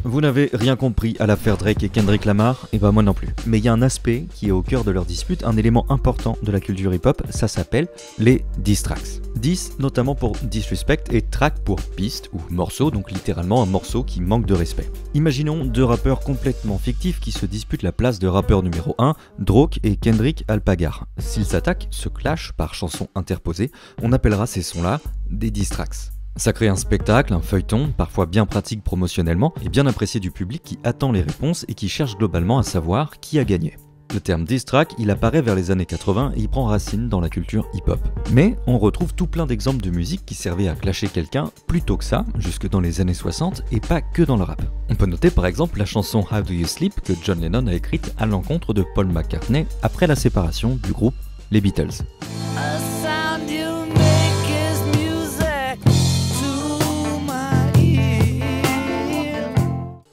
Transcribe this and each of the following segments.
Vous n'avez rien compris à l'affaire Drake et Kendrick Lamar, et bah moi non plus. Mais il y a un aspect qui est au cœur de leur dispute, un élément important de la culture hip-hop, ça s'appelle les diss tracks. Diss notamment pour disrespect et track pour piste ou morceau, donc littéralement un morceau qui manque de respect. Imaginons deux rappeurs complètement fictifs qui se disputent la place de rappeur numéro 1, Drake et Kendrick Alpagar. S'ils s'attaquent, se clashent par chansons interposées, on appellera ces sons-là des diss tracks. Ça crée un spectacle, un feuilleton, parfois bien pratique promotionnellement et bien apprécié du public qui attend les réponses et qui cherche globalement à savoir qui a gagné. Le terme diss track, il apparaît vers les années 80 et il prend racine dans la culture hip-hop. Mais on retrouve tout plein d'exemples de musique qui servaient à clasher quelqu'un plutôt que ça, jusque dans les années 60 et pas que dans le rap. On peut noter par exemple la chanson How Do You Sleep que John Lennon a écrite à l'encontre de Paul McCartney après la séparation du groupe les Beatles.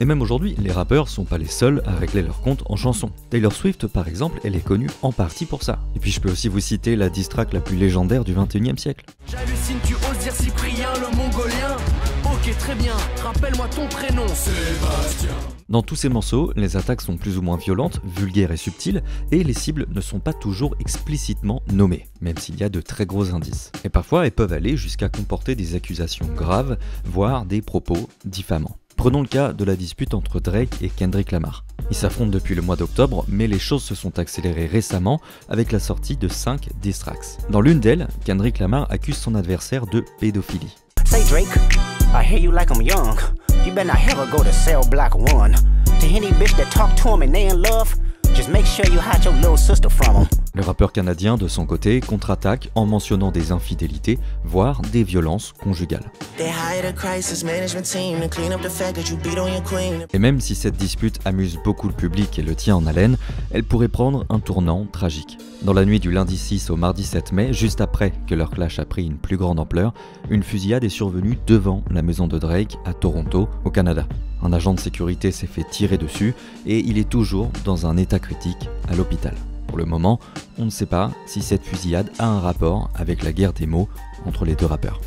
Et même aujourd'hui, les rappeurs sont pas les seuls à régler leur compte en chanson. Taylor Swift par exemple, elle est connue en partie pour ça. Et puis je peux aussi vous citer la diss track la plus légendaire du 21e siècle. J'hallucine, tu oses dire Cyprien le mongolien. Ok très bien, rappelle-moi ton prénom. Sébastien. Dans tous ces morceaux, les attaques sont plus ou moins violentes, vulgaires et subtiles, et les cibles ne sont pas toujours explicitement nommées, même s'il y a de très gros indices. Et parfois, elles peuvent aller jusqu'à comporter des accusations graves, voire des propos diffamants. Prenons le cas de la dispute entre Drake et Kendrick Lamar. Ils s'affrontent depuis le mois d'octobre, mais les choses se sont accélérées récemment avec la sortie de 5 diss tracks. Dans l'une d'elles, Kendrick Lamar accuse son adversaire de pédophilie. Say Drake, I hear you like I'm young. You better not ever go to cell block 1. To any bitch that talk to him and they in love, just make sure you hide your little sister from him. Le rappeur canadien, de son côté, contre-attaque en mentionnant des infidélités, voire des violences conjugales. Et même si cette dispute amuse beaucoup le public et le tient en haleine, elle pourrait prendre un tournant tragique. Dans la nuit du lundi 6 au mardi 7 mai, juste après que leur clash a pris une plus grande ampleur, une fusillade est survenue devant la maison de Drake à Toronto, au Canada. Un agent de sécurité s'est fait tirer dessus et il est toujours dans un état critique à l'hôpital. Pour le moment, on ne sait pas si cette fusillade a un rapport avec la guerre des mots entre les deux rappeurs.